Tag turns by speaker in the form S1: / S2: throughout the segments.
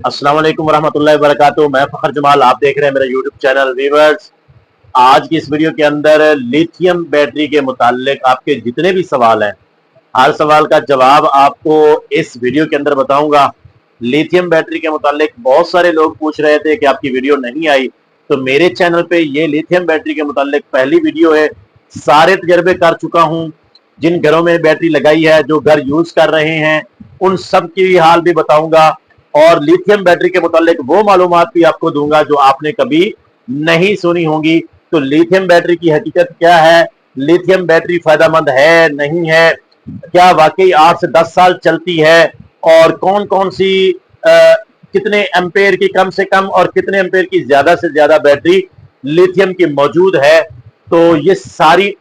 S1: अस्सलाम वालेकुम रहमतुल्लाहि व बरकातुहू। मैं फखर जमाल, आप देख रहे हैं मेरा यूट्यूब चैनल। व्यूअर्स, आज की इस वीडियो के अंदर लिथियम बैटरी के मुताल्लिक आपके जितने भी सवाल हैं, हर सवाल का जवाब आपको इस वीडियो के अंदर बताऊंगा। लिथियम बैटरी के मुताल्लिक बहुत सारे लोग पूछ रहे थे कि आपकी वीडियो नहीं आई, तो मेरे चैनल पे ये लिथियम बैटरी के मुताल्लिक पहली वीडियो है। सारे तजर्बे कर चुका हूँ, जिन घरों में बैटरी लगाई है, जो घर यूज कर रहे हैं, उन सब की हाल भी बताऊंगा और लिथियम बैटरी के मुताल्लिक वो मालूमात भी आपको दूंगा जो आपने कभी नहीं सुनी होंगी। तो लिथियम बैटरी की हकीकत क्या है, लिथियम बैटरी फायदेमंद है नहीं है, क्या वाकई 8 से 10 साल चलती है, और कौन कौन सी कितने एम्पेयर की कम से कम और कितने एम्पेयर की ज्यादा से ज्यादा बैटरी लिथियम की मौजूद है। तो ये सारी,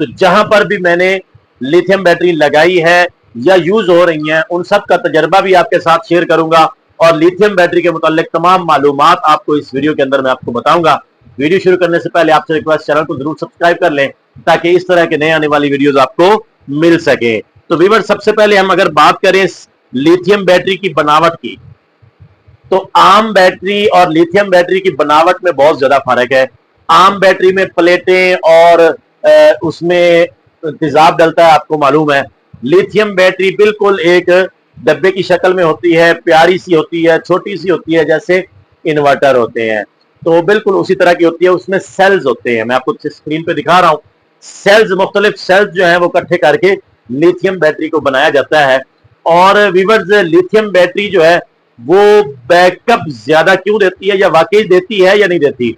S1: तो जहां पर भी मैंने लिथियम बैटरी लगाई है या यूज हो रही हैं, उन सब का तजर्बा भी आपके साथ शेयर करूंगा और लिथियम बैटरी के मुताल्लिक तमाम मालूमात आपको इस वीडियो के अंदर मैं आपको बताऊंगा। वीडियो शुरू करने से पहले आपसे रिक्वेस्ट, चैनल को जरूर सब्सक्राइब कर लें ताकि इस तरह के नए आने वाली वीडियोस आपको मिल सके। तो व्यूअर्स, सबसे पहले हम अगर बात करें लिथियम बैटरी की बनावट की, तो आम बैटरी और लिथियम बैटरी की बनावट में बहुत ज्यादा फर्क है। आम बैटरी में प्लेटें और उसमें तेजाब डलता है, आपको मालूम है। लिथियम बैटरी बिल्कुल एक डब्बे की शक्ल में होती है, प्यारी सी होती है, छोटी सी होती है, जैसे इन्वर्टर होते हैं, तो बिल्कुल उसी तरह की होती है। उसमें सेल्स होते हैं, मैं आपको स्क्रीन पे दिखा रहा हूं। सेल्स, मुख्तलिफ सेल्स जो है वो इकट्ठे करके लिथियम बैटरी को बनाया जाता है। और व्यूअर्स, लिथियम बैटरी जो है वो बैकअप ज्यादा क्यों देती है, या वाकई देती है या नहीं देती?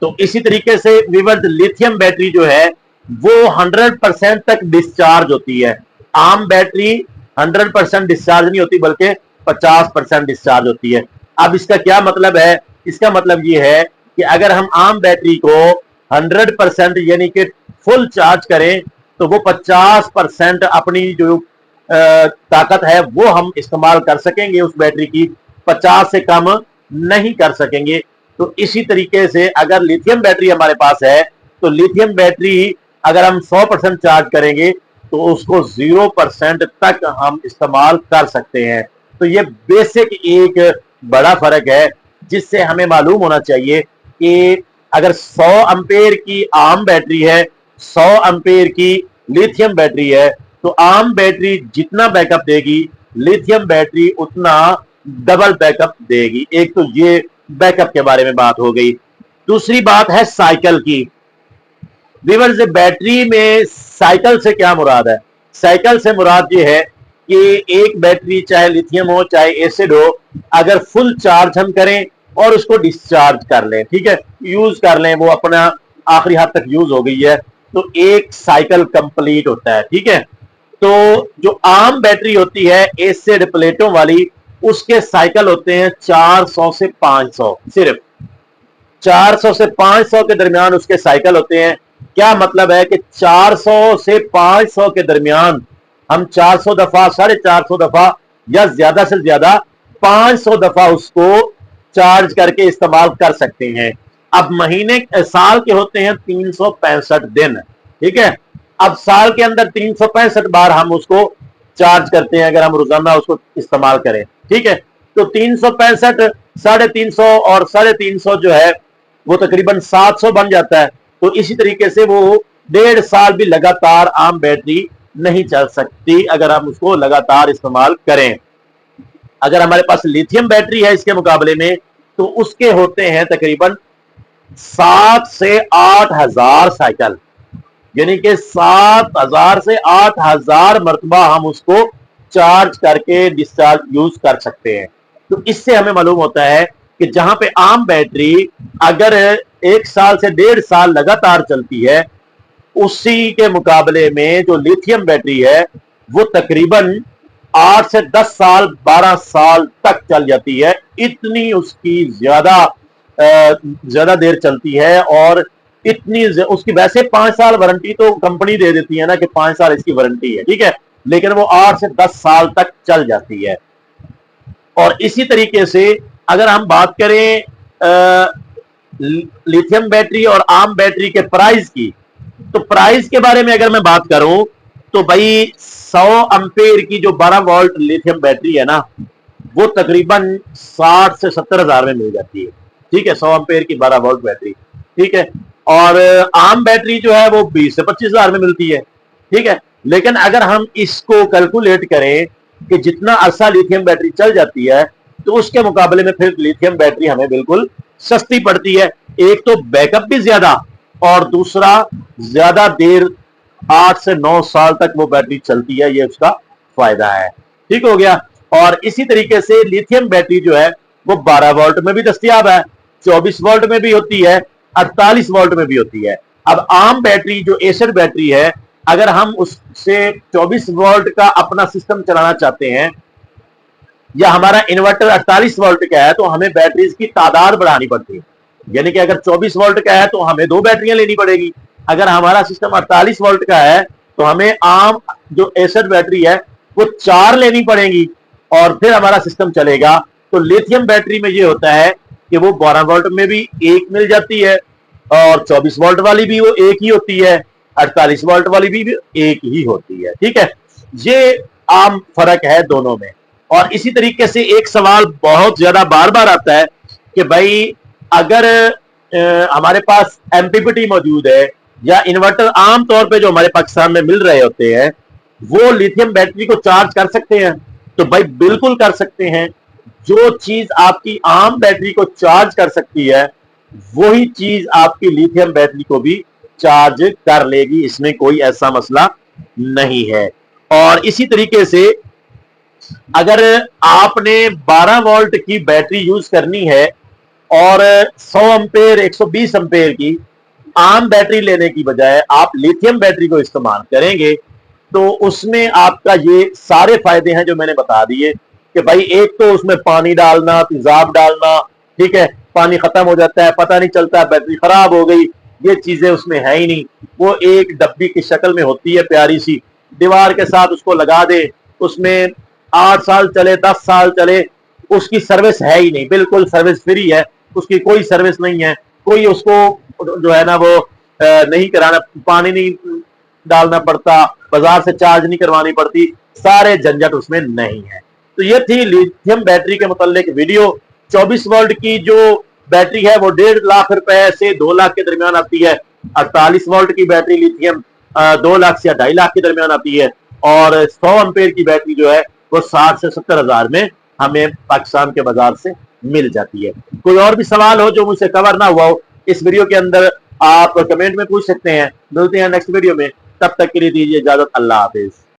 S1: तो इसी तरीके से व्यूअर्स, लिथियम बैटरी जो है वो 100% तक डिस्चार्ज होती है। आम बैटरी 100% डिस्चार्ज नहीं होती, बल्कि 50% डिस्चार्ज होती है। अब इसका क्या मतलब है? इसका मतलब ये है कि अगर हम आम बैटरी को 100% यानी कि फुल चार्ज करें, तो वो 50% अपनी जो ताकत है वो हम इस्तेमाल कर सकेंगे, उस बैटरी की 50 से कम नहीं कर सकेंगे। तो इसी तरीके से अगर लिथियम बैटरी हमारे पास है, तो लिथियम बैटरी अगर हम 100% चार्ज करेंगे तो उसको 0% तक हम इस्तेमाल कर सकते हैं। तो ये बेसिक एक बड़ा फर्क है, जिससे हमें मालूम होना चाहिए कि अगर 100 एम्पेयर की आम बैटरी है, 100 एम्पेयर की लिथियम बैटरी है, तो आम बैटरी जितना बैकअप देगी, लिथियम बैटरी उतना डबल बैकअप देगी। एक तो ये बैकअप के बारे में बात हो गई। दूसरी बात है साइकिल की। व्यूअर्स, बैटरी में साइकिल से क्या मुराद है? साइकिल से मुराद ये है कि एक बैटरी, चाहे लिथियम हो चाहे एसिड हो, अगर फुल चार्ज हम करें और उसको डिस्चार्ज कर लें, ठीक है, यूज कर लें, वो अपना आखिरी हद तक यूज हो गई है, तो एक साइकिल कंप्लीट होता है, ठीक है। तो जो आम बैटरी होती है एसिड प्लेटों वाली, उसके साइकिल होते हैं 400 से 500, सिर्फ 400 से 500 के दरमियान उसके साइकिल होते हैं। क्या मतलब है कि 400 से 500 के दरमियान हम 400 दफा, 450 दफा या ज्यादा से ज्यादा 500 दफा उसको चार्ज करके इस्तेमाल कर सकते हैं। अब महीने, साल के होते हैं 365 दिन, ठीक है। अब साल के अंदर 365 बार हम उसको चार्ज करते हैं, अगर हम रोजाना उसको इस्तेमाल करें, ठीक है। तो 365, 350 और 350 जो है वो तकरीबन 700 बन जाता है। तो इसी तरीके से वो 1.5 साल भी लगातार आम बैटरी नहीं चल सकती अगर हम उसको लगातार इस्तेमाल करें। अगर हमारे पास लिथियम बैटरी है इसके मुकाबले में, तो उसके होते हैं तकरीबन 7 से 8 हजार साइकिल, यानी कि 7,000 से 8,000 मरतबा हम उसको चार्ज करके डिस्चार्ज यूज कर सकते हैं। तो इससे हमें मालूम होता है कि जहां पे आम बैटरी अगर 1 साल से 1.5 साल लगातार चलती है, उसी के मुकाबले में जो लिथियम बैटरी है वो तकरीबन 8 से 10 साल, 12 साल तक चल जाती है। इतनी उसकी ज्यादा देर चलती है, और इतनी उसकी, वैसे 5 साल वारंटी तो कंपनी दे देती है ना कि 5 साल इसकी वारंटी है, ठीक है, लेकिन वो 8 से 10 साल तक चल जाती है। और इसी तरीके से अगर हम बात करें लिथियम बैटरी और आम बैटरी के प्राइस की, तो प्राइस के बारे में अगर मैं बात करूं तो भाई 100 एम्पेयर की जो 12 वोल्ट लिथियम बैटरी है ना, वो तकरीबन 60 से 70 हजार में मिल जाती है। ठीक है, 100 एम्पेयर की 12 वोल्ट बैटरी। ठीक है, और आम बैटरी जो है वो 20 से 25 हजार में मिलती है। ठीक है, लेकिन अगर हम इसको कैलकुलेट करें कि जितना अरसा लिथियम बैटरी चल जाती है, तो उसके मुकाबले में फिर लिथियम बैटरी हमें बिल्कुल सस्ती पड़ती है। एक तो बैकअप भी ज्यादा, और दूसरा ज्यादा देर 8 से 9 साल तक वो बैटरी चलती है, ये उसका फायदा है। ठीक हो गया। और इसी तरीके से लिथियम बैटरी जो है वो 12 वोल्ट में भी दस्तयाब है, 24 वोल्ट में भी होती है, 48 वोल्ट में भी होती है। अब आम बैटरी जो एसिड बैटरी है, अगर हम उससे 24 वोल्ट का अपना सिस्टम चलाना चाहते हैं, या हमारा इन्वर्टर 48 वोल्ट का है, तो हमें बैटरीज की तादाद बढ़ानी पड़ती है। यानी कि अगर 24 वोल्ट का है तो हमें 2 बैटरियां लेनी पड़ेगी। अगर हमारा सिस्टम 48 वोल्ट का है तो हमें आम जो एसिड बैटरी है वो 4 लेनी पड़ेगी, और फिर हमारा सिस्टम चलेगा। तो लिथियम बैटरी में ये होता है कि वो 12 वोल्ट में भी एक मिल जाती है, और 24 वोल्ट वाली भी वो एक ही होती है, 48 वोल्ट वाली भी एक ही होती है। ठीक है, ये आम फर्क है दोनों में। और इसी तरीके से एक सवाल बहुत ज्यादा बार बार आता है कि भाई अगर हमारे पास एमपीपीटी मौजूद है या इन्वर्टर आम तौर पे जो हमारे पाकिस्तान में मिल रहे होते हैं, वो लिथियम बैटरी को चार्ज कर सकते हैं? तो भाई बिल्कुल कर सकते हैं। जो चीज आपकी आम बैटरी को चार्ज कर सकती है, वही चीज आपकी लिथियम बैटरी को भी चार्ज कर लेगी, इसमें कोई ऐसा मसला नहीं है। और इसी तरीके से अगर आपने 12 वोल्ट की बैटरी यूज करनी है और 100 एम्पेयर 120 एम्पेयर की आम बैटरी लेने की बजाय आप लिथियम बैटरी को इस्तेमाल करेंगे, तो उसमें आपका ये सारे फायदे हैं जो मैंने बता दिए कि भाई एक तो उसमें पानी डालना, तेजाब डालना, ठीक है, पानी खत्म हो जाता है, पता नहीं चलता बैटरी खराब हो गई, ये चीजें उसमें है ही नहीं। वो एक डब्बी की शक्ल में होती है प्यारी सी, दीवार के साथ उसको लगा दे, उसमें 8 साल चले 10 साल चले, उसकी सर्विस है ही नहीं, बिल्कुल सर्विस फ्री है, उसकी कोई सर्विस नहीं है, कोई उसको जो है ना वो नहीं कराना, पानी नहीं डालना पड़ता, बाजार से चार्ज नहीं करवानी पड़ती, सारे झंझट उसमें नहीं है। तो ये थी लिथियम बैटरी के मुतालिक वीडियो। 24 वोल्ट की जो बैटरी है वो 1.5 लाख रुपए से 2 लाख के दरमियान आती है। 48 वोल्ट की बैटरी लिथियम 2 लाख से 2.5 लाख के दरमियान आती है, और 100 एम्पेयर की बैटरी जो है वो 60 से 70 हजार में हमें पाकिस्तान के बाजार से मिल जाती है। कोई और भी सवाल हो जो मुझसे कवर ना हुआ हो इस वीडियो के अंदर, आप कमेंट में पूछ सकते हैं। मिलते हैं नेक्स्ट वीडियो में, तब तक के लिए दीजिए इजाजत। अल्लाह हाफिज।